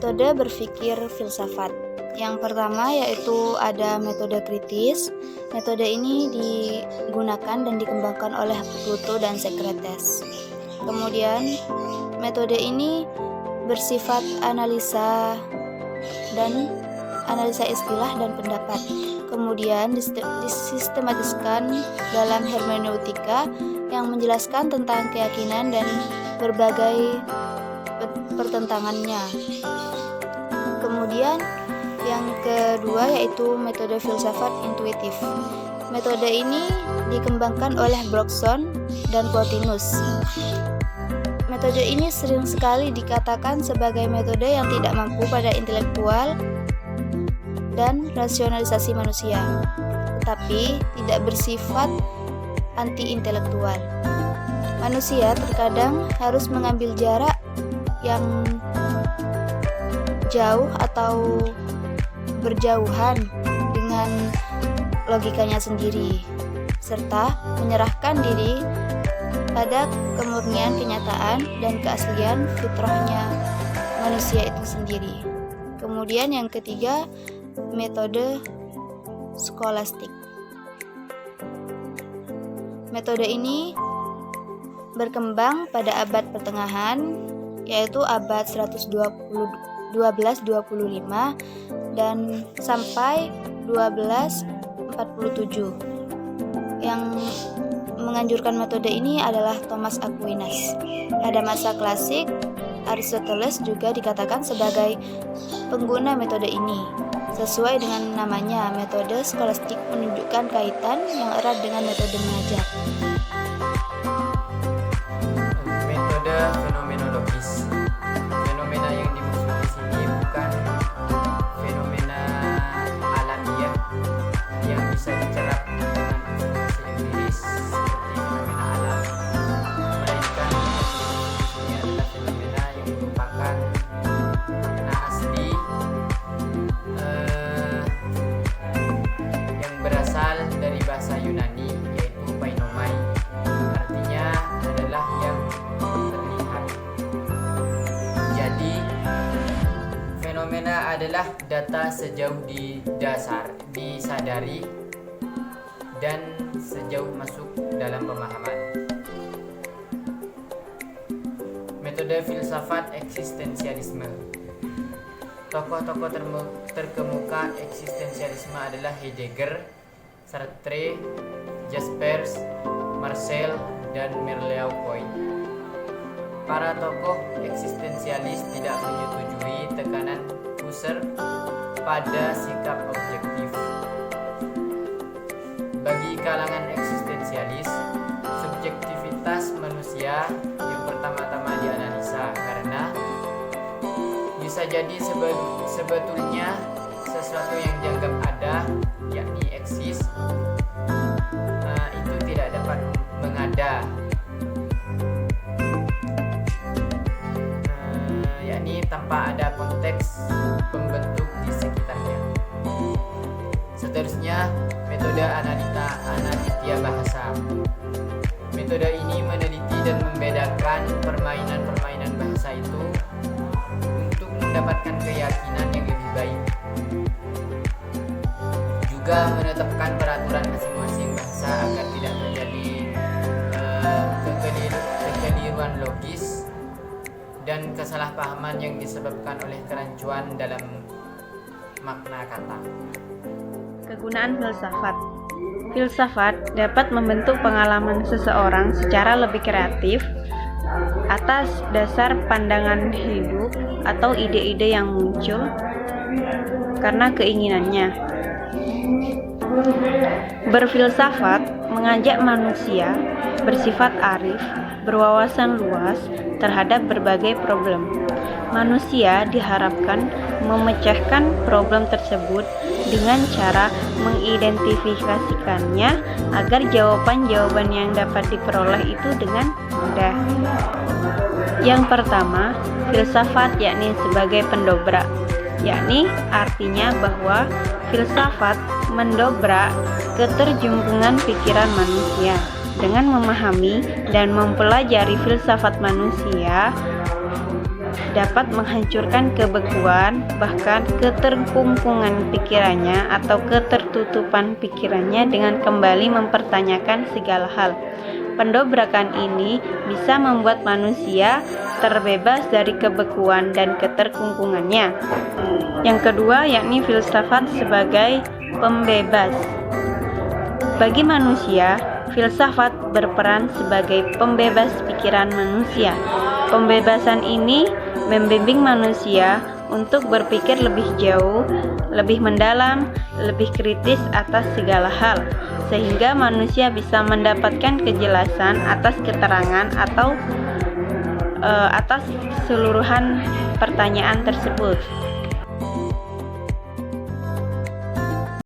Metode berpikir filsafat. Yang pertama yaitu ada metode kritis. Metode ini digunakan dan dikembangkan oleh Plato dan Socrates. Kemudian metode ini bersifat analisa istilah dan pendapat. Kemudian disistematiskan dalam hermeneutika yang menjelaskan tentang keyakinan dan berbagai pertentangannya. Kemudian yang kedua yaitu metode filsafat intuitif. Metode ini dikembangkan oleh Bergson dan Plotinus. Metode ini sering sekali dikatakan sebagai metode yang tidak mampu pada intelektual dan rasionalisasi manusia, tetapi tidak bersifat anti-intelektual. Manusia terkadang harus mengambil jarak yang jauh atau berjauhan dengan logikanya sendiri, serta menyerahkan diri pada kemurnian kenyataan dan keaslian fitrahnya manusia itu sendiri. Kemudian yang ketiga, metode skolastik. Metode ini berkembang pada abad pertengahan, yaitu abad 1225 dan sampai 1247. Yang menganjurkan metode ini adalah Thomas Aquinas. Pada masa klasik, Aristoteles juga dikatakan sebagai pengguna metode ini. Sesuai dengan namanya, metode skolastik menunjukkan kaitan yang erat dengan metode mengajar. Metode fenomenologis. Fenomena yang dimaksud di sini bukan fenomena alamiah yang bisa dicerap dengan observasi empiris seperti fenomena alam, melainkan ini adalah fenomena yang merupakan makna asli yang berasal dari bahasa Yunani, yaitu painomai. Artinya adalah yang terlihat. Jadi fenomena adalah data sejauh disadari dan sejauh masuk dalam pemahaman. Metode filsafat eksistensialisme. Tokoh-tokoh terkemuka eksistensialisme adalah Heidegger, Sartre, Jaspers, Marcel, dan Merleau-Ponty. Para tokoh eksistensialis tidak menyetujui tekanan Husserl pada sikap objektif. Bagi kalangan eksistensialis, subjektivitas manusia yang pertama-tama dianalisa karena bisa jadi sebetulnya sesuatu yang dianggap ada, yakni eksis, itu tidak dapat mengada, yakni tanpa ada konteks pembentuk di sekitarnya. Seterusnya, metode analitia bahasa. Metode ini meneliti dan membedakan permainan-permainan bahasa itu untuk mendapatkan keyakinan yang lebih baik. Juga menetapkan peraturan masing-masing bahasa agar tidak terjadi kekeliruan logis dan kesalahpahaman yang disebabkan oleh kerancuan dalam makna kata. Kegunaan filsafat. Filsafat dapat membentuk pengalaman seseorang secara lebih kreatif atas dasar pandangan hidup atau ide-ide yang muncul karena keinginannya. Berfilsafat mengajak manusia bersifat arif, berwawasan luas terhadap berbagai problem. Manusia diharapkan memecahkan problem tersebut dengan cara mengidentifikasikannya agar jawaban-jawaban yang dapat diperoleh itu dengan mudah. Yang pertama, filsafat yakni sebagai pendobrak, yakni artinya bahwa filsafat mendobrak keterjungkungan pikiran manusia. Dengan memahami dan mempelajari filsafat manusia, dapat menghancurkan kebekuan, bahkan keterkungkungan pikirannya atau ketertutupan pikirannya dengan kembali mempertanyakan segala hal. Pendobrakan ini bisa membuat manusia terbebas dari kebekuan dan keterkungkungannya. Yang kedua, yakni filsafat sebagai pembebas. Bagi manusia, filsafat berperan sebagai pembebas pikiran manusia. Pembebasan ini membimbing manusia untuk berpikir lebih jauh, lebih mendalam, lebih kritis atas segala hal, sehingga manusia bisa mendapatkan kejelasan atas keterangan atau atas keseluruhan pertanyaan tersebut.